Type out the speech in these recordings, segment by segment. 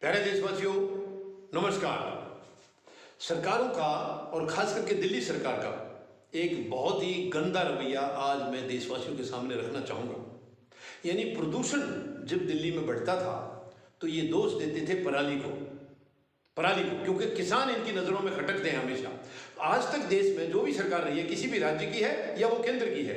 प्यारे देशवासियों, नमस्कार। सरकारों का और खास करके दिल्ली सरकार का एक बहुत ही गंदा रवैया आज मैं देशवासियों के सामने रखना चाहूँगा। यानी प्रदूषण जब दिल्ली में बढ़ता था तो ये दोष देते थे पराली को, क्योंकि किसान इनकी नज़रों में खटकते हैं हमेशा। आज तक देश में जो भी सरकार रही है, किसी भी राज्य की है या वो केंद्र की है,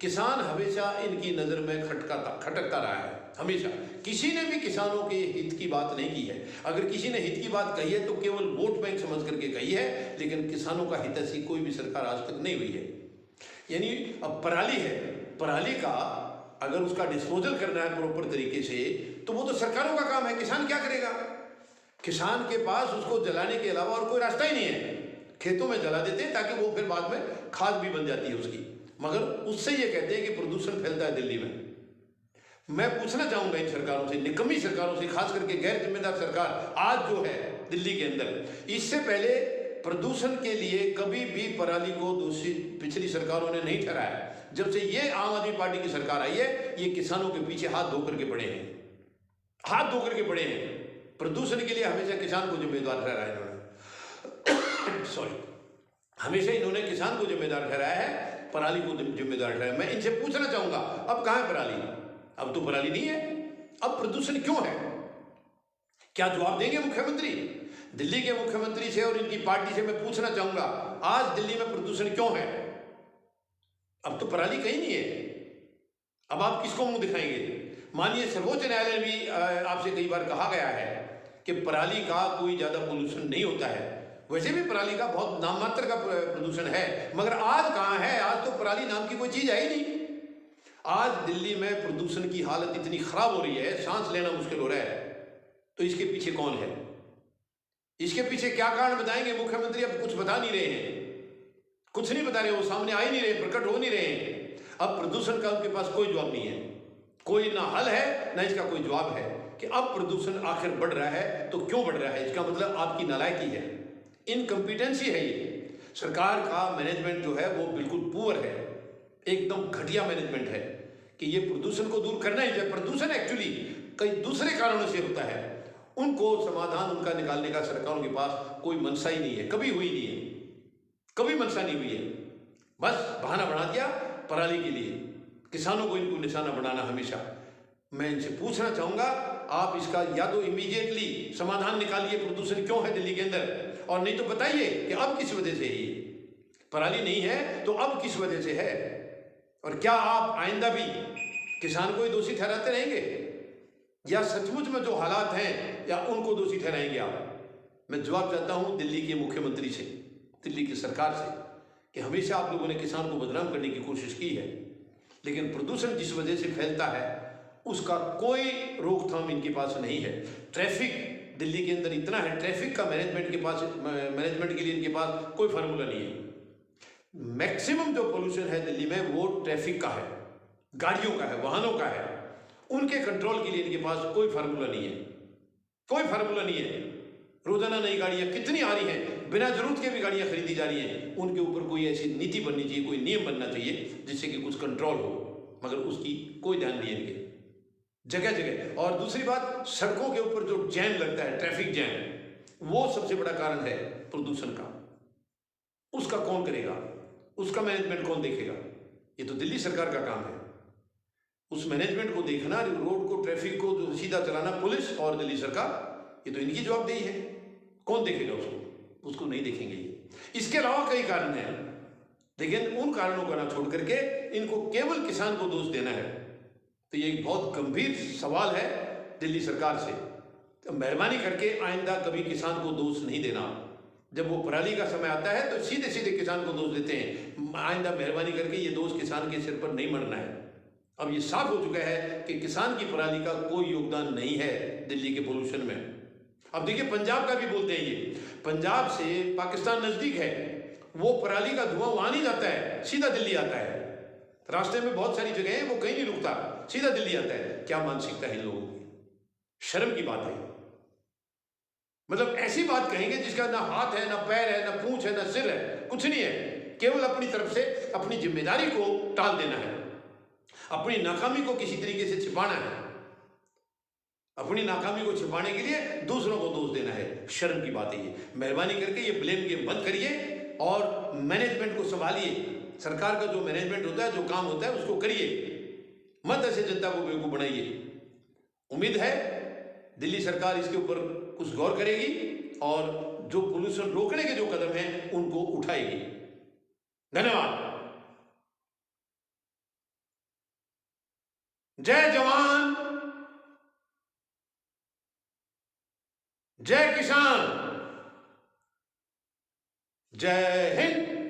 किसान हमेशा इनकी नज़र में खटकता रहा है। हमेशा किसी ने भी किसानों के हित की बात नहीं की है। अगर किसी ने हित की बात कही है तो केवल वोट बैंक समझ करके कही है, लेकिन किसानों का हित ऐसी कोई भी सरकार आज तक नहीं हुई है। यानी अब पराली है, पराली का अगर उसका डिस्पोजल करना है प्रॉपर तरीके से तो वो तो सरकारों का काम है। किसान क्या करेगा? किसान के पास उसको जलाने के अलावा और कोई रास्ता ही नहीं है। खेतों में जला देते हैं ताकि वो फिर बाद में खाद भी बन जाती है उसकी, मगर उससे ये कहते हैं कि प्रदूषण फैलता है दिल्ली में। मैं पूछना चाहूंगा इन सरकारों से, निकम्मी सरकारों से, खास करके गैर जिम्मेदार सरकार आज जो है दिल्ली के अंदर, इससे पहले प्रदूषण के लिए कभी भी पराली को दोषी पिछली सरकारों ने नहीं ठहराया। जब से ये आम आदमी पार्टी की सरकार आई है, ये किसानों के पीछे हाथ धो करके पड़े हैं, हाथ धो करके पड़े हैं। प्रदूषण के लिए हमेशा किसान को जिम्मेदार ठहराया इन्होंने सॉरी हमेशा इन्होंने किसान को जिम्मेदार ठहराया है, पराली को जिम्मेदार ठहराया। मैं इनसे पूछना चाहूंगा, अब कहां है पराली? अब तो पराली नहीं है। अब प्रदूषण क्यों है? क्या जवाब देंगे मुख्यमंत्री? दिल्ली के मुख्यमंत्री से और इनकी पार्टी से मैं पूछना चाहूंगा, आज दिल्ली में प्रदूषण क्यों है? अब तो पराली कहीं नहीं है। अब आप किसको मुंह दिखाएंगे? मानिए सर्वोच्च न्यायालय भी आपसे कई बार कहा गया है कि पराली का कोई ज्यादा पोल्यूशन नहीं होता है। वैसे भी पराली का बहुत नाम मात्र का प्रदूषण है, मगर आज कहां है? आज तो पराली नाम की कोई चीज है ही नहीं। आज दिल्ली में प्रदूषण की हालत इतनी खराब हो रही है, सांस लेना मुश्किल हो रहा है। तो इसके पीछे कौन है? इसके पीछे क्या कारण बताएंगे मुख्यमंत्री? अब कुछ बता नहीं रहे हैं, कुछ नहीं बता रहे, वो सामने आ ही नहीं रहे, प्रकट हो नहीं रहे हैं। अब प्रदूषण का उनके पास कोई जवाब नहीं है, कोई ना हल है ना इसका कोई जवाब है कि अब प्रदूषण आखिर बढ़ रहा है तो क्यों बढ़ रहा है। इसका मतलब आपकी नालायकी है, इनकम्पिटेंसी है। ये सरकार का मैनेजमेंट जो है वो बिल्कुल पुअर है, एकदम घटिया मैनेजमेंट है कि ये प्रदूषण को दूर करना ही चाहिए। प्रदूषण एक्चुअली कई दूसरे कारणों से होता है, उनको समाधान उनका निकालने का सरकारों के पास कोई मंशा ही नहीं है, कभी हुई नहीं है, कभी मंशा नहीं हुई है। बस बहाना बना दिया पराली के लिए, किसानों को इनको निशाना बनाना हमेशा। मैं इनसे पूछना चाहूंगा, आप इसका या तो इमीडिएटली समाधान निकालिए, प्रदूषण क्यों है दिल्ली के अंदर, और नहीं तो बताइए कि अब किस वजह से है। पराली नहीं है तो अब किस वजह से है, और क्या आप आइंदा भी किसान को ही दोषी ठहराते रहेंगे या सचमुच में जो हालात हैं या उनको दोषी ठहराएंगे आप? मैं जवाब चाहता हूं दिल्ली के मुख्यमंत्री से, दिल्ली की सरकार से, कि हमेशा आप लोगों ने किसान को बदनाम करने की कोशिश की है, लेकिन प्रदूषण जिस वजह से फैलता है उसका कोई रोकथाम इनके पास नहीं है। ट्रैफिक दिल्ली के अंदर इतना है, ट्रैफिक का मैनेजमेंट के लिए इनके पास कोई फार्मूला नहीं है। मैक्सिमम जो पोल्यूशन है दिल्ली में वो ट्रैफिक का है, गाड़ियों का है, वाहनों का है। उनके कंट्रोल के लिए इनके पास कोई फार्मूला नहीं है, कोई फार्मूला नहीं है। रोजाना नई गाड़ियां कितनी आ रही हैं, बिना जरूरत के भी गाड़ियां खरीदी जा रही हैं। उनके ऊपर कोई ऐसी नीति बननी चाहिए, कोई नियम बनना चाहिए जिससे कि कुछ कंट्रोल हो, मगर उसकी कोई ध्यान नहीं है इनके, जगह जगह। और दूसरी बात, सड़कों के ऊपर जो जैम लगता है, ट्रैफिक जैम, वो सबसे बड़ा कारण है प्रदूषण का। उसका कौन करेगा? उसका मैनेजमेंट कौन देखेगा? ये तो दिल्ली सरकार का काम है, उस मैनेजमेंट को देखना, रोड को, ट्रैफिक को जो सीधा चलाना पुलिस और दिल्ली सरकार, ये तो इनकी जवाबदेही है। कौन देखेगा उसको? उसको नहीं देखेंगे ये। इसके अलावा कई कारण हैं, लेकिन उन कारणों को ना छोड़ करके इनको केवल किसान को दोष देना है, तो ये एक बहुत गंभीर सवाल है दिल्ली सरकार से। तो मेहरबानी करके आइंदा कभी किसान को दोष नहीं देना। जब वो पराली का समय आता है तो सीधे सीधे किसान को दोष देते हैं। आइंदा मेहरबानी करके ये दोष किसान के सिर पर नहीं मरना है। अब ये साफ हो चुका है कि किसान की पराली का कोई योगदान नहीं है दिल्ली के पोल्यूशन में। अब देखिए, पंजाब का भी बोलते हैं, ये पंजाब से पाकिस्तान नजदीक है, वो पराली का धुआं वहां नहीं जाता है, सीधा दिल्ली आता है। रास्ते में बहुत सारी जगह है, वो कहीं नहीं रुकता, सीधा दिल्ली आता है। क्या मानसिकता है इन लोगों की? शर्म की बात है। मतलब ऐसी बात कहेंगे जिसका ना हाथ है, ना पैर है, ना पूंछ है, ना सिर है, कुछ नहीं है, केवल अपनी तरफ से अपनी जिम्मेदारी को टाल देना है, अपनी नाकामी को किसी तरीके से छिपाना है। अपनी नाकामी को छिपाने के लिए दूसरों को दोष देना है। शर्म की बात है ये। मेहरबानी करके ये ब्लेम गेम बंद करिए और मैनेजमेंट को संभालिए। सरकार का जो मैनेजमेंट होता है, जो काम होता है, उसको करिए, मत ऐसे जनता को बेवकूफ बनाइए। उम्मीद है दिल्ली सरकार इसके ऊपर कुछ गौर करेगी और जो पोल्यूशन रोकने के जो कदम हैं उनको उठाएगी। धन्यवाद। जय जवान, जय किसान, जय हिंद।